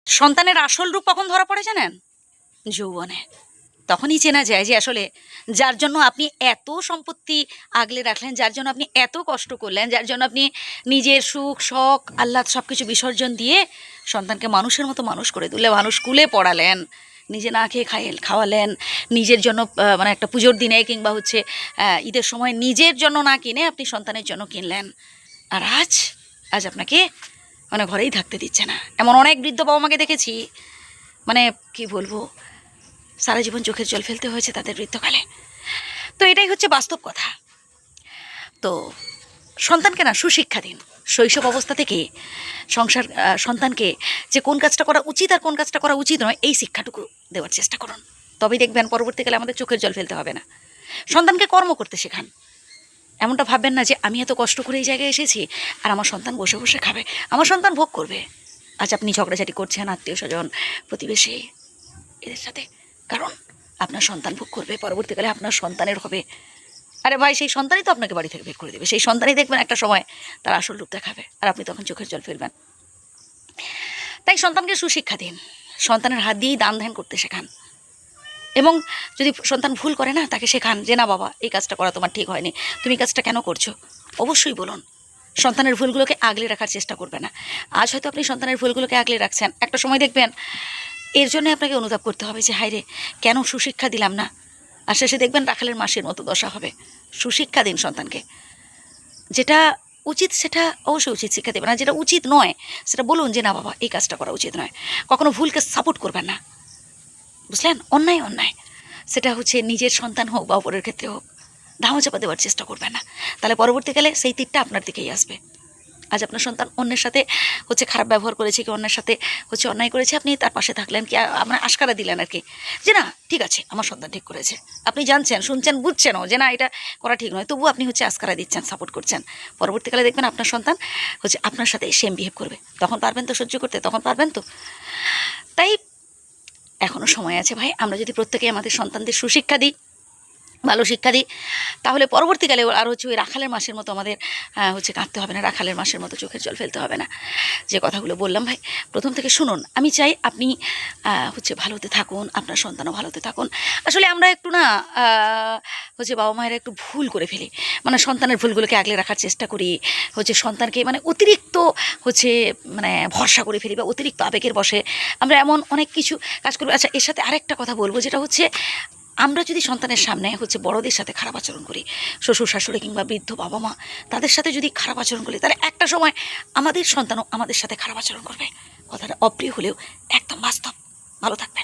সন্তানের আসল রূপ কখন ধরা পড়ে জানেন? যৌবনে। তখনই চেনা যায় যে আসলে যার জন্য আপনি এত সম্পত্তি আগলে রাখলেন, যার জন্য আপনি এত কষ্ট করলেন, যার জন্য আপনি নিজের সুখ শখ আহ্লাদ সব কিছু বিসর্জন দিয়ে সন্তানকে মানুষের মতো মানুষ করে তুলে মানুষ স্কুলে পড়ালেন, নিজে না খেয়ে খাওয়ালেন, নিজের জন্য মানে একটা পুজোর দিনে কিংবা হচ্ছে ঈদের সময় নিজের জন্য না কিনে আপনি সন্তানের জন্য কিনলেন। আর আজ আজ আপনাকে মানে ঘরেই থাকতে দিচ্ছে না। এমন অনেক বৃদ্ধ বাবা মাকে দেখেছি, মানে কি বলবো, সারা জীবন চোখের জল ফেলতে হয়েছে তাদের বৃদ্ধকালে। তো এটাই হচ্ছে বাস্তব কথা। তো সন্তানকে না সুশিক্ষা দিন শৈশব অবস্থা থেকে। সন্তানকে যে কোন কাজটা করা উচিত আর কোন কাজটা করা উচিত নয়, এই শিক্ষাটুকু দেওয়ার চেষ্টা করুন। তবেই দেখবেন পরবর্তীকালে আমাদের চোখের জল ফেলতে হবে না। সন্তানকে কর্ম করতে শেখান। এমনটা ভাববেন না যে আমি এত কষ্ট করে এই জায়গায় এসেছি আর আমার সন্তান বসে বসে খাবে, আমার সন্তান ভোগ করবে। আজ আপনি ঝগড়াঝাটি করছেন আত্মীয় স্বজন প্রতিবেশী এদের সাথে, কারণ আপনার সন্তান ভোগ করবে, পরবর্তীকালে আপনার সন্তানের হবে। আরে ভাই, সেই সন্তানই তো আপনাকে বাড়ি থেকে বের করে দেবে। সেই সন্তানই দেখবেন একটা সময় তার আসল রূপ দেখাবে, আর আপনি তখন চোখের জল ফেলবেন। তাই সন্তানকে সুশিক্ষা দিন, সন্তানের হাত দিয়েই দান ধ্যান করতে শেখান। এবং যদি সন্তান ভুল করে না, তাকে শেখান যে না বাবা, এই কাজটা করা তোমার ঠিক হয়নি, তুমি কাজটা কেন করছো। অবশ্যই বলুন। সন্তানের ভুলগুলোকে আগলে রাখার চেষ্টা করবে না। আজ হয়তো আপনি সন্তানের ভুলগুলোকে আগলে রাখছেন, একটা সময় দেখবেন এর জন্য আপনাকে অনুতাপ করতে হবে যে হায় রে, কেন সুশিক্ষা দিলাম না। আর শেষে দেখবেন রাখালের মাসির মতো দশা হবে। সুশিক্ষা দিন সন্তানকে। যেটা উচিত সেটা অবশ্যই উচিত শিক্ষা দেবেন, আর যেটা উচিত নয় সেটা বলুন যে না বাবা, এই কাজটা করা উচিত নয়। কখনো ভুলকে সাপোর্ট করবেন না, বুঝলেন? অন্যায় অন্যায়, সেটা হচ্ছে নিজের সন্তান হোক বা অপরের ক্ষেত্রে হোক, ধামাচাপা দেওয়ার চেষ্টা করবেন না। তাহলে পরবর্তীকালে সেই তীরটা আপনার দিকেই আসবে। আজ আপনার সন্তান অন্যের সাথে হচ্ছে খারাপ ব্যবহার করেছে, কি অন্যের সাথে হচ্ছে অন্যায় করেছে, আপনি তার পাশে থাকলেন, কি আপনার আশকারা দিলেন আর কি, যে না ঠিক আছে আমার সন্তান ঠিক করেছে। আপনি জানছেন, শুনছেন, বুঝছেনও যে না এটা করা ঠিক নয়, তবু আপনি হচ্ছে আশকারা দিচ্ছেন, সাপোর্ট করছেন। পরবর্তীকালে দেখবেন আপনার সন্তান হচ্ছে আপনার সাথে সেম বিহেভ করবে। তখন পারবেন তো সহ্য করতে? তখন পারবেন তো? তাই এখনও সময় আছে ভাই। আমরা যদি প্রত্যেকেই আমাদের সন্তানদের সুশিক্ষা দিই, ভালো শিক্ষা দিই, তাহলে পরবর্তীকালে আর হচ্ছে ওই রাখালের মাসের মতো আমাদের হচ্ছে কাঁদতে হবে না, রাখালের মাসের মতো চোখের জল ফেলতে হবে না। যে কথাগুলো বললাম ভাই, প্রথম থেকে শুনুন। আমি চাই আপনি হচ্ছে ভালোতে থাকুন, আপনার সন্তানও ভালোতে থাকুন। আসলে আমরা একটু না হচ্ছে বাবা মায়েরা একটু ভুল করে ফেলি, মানে সন্তানের ভুলগুলোকে আগলে রাখার চেষ্টা করি, হচ্ছে সন্তানকে মানে অতিরিক্ত হচ্ছে মানে ভরসা করে ফেলি, বা অতিরিক্ত আবেগের বশে আমরা এমন অনেক কিছু কাজ করবো। আচ্ছা, এর সাথে আরেকটা কথা বলবো, যেটা হচ্ছে আমরা যদি সন্তানের সামনে হচ্ছে বড়দের সাথে খারাপ আচরণ করি, শ্বশুর শাশুড়ি কিংবা বৃদ্ধ বাবা মা, তাদের সাথে যদি খারাপ আচরণ করি, তাহলে একটা সময় আমাদের সন্তানও আমাদের সাথে খারাপ আচরণ করবে। কথাটা অপ্রিয় হলেও একদম বাস্তব। ভালো থাকবেন।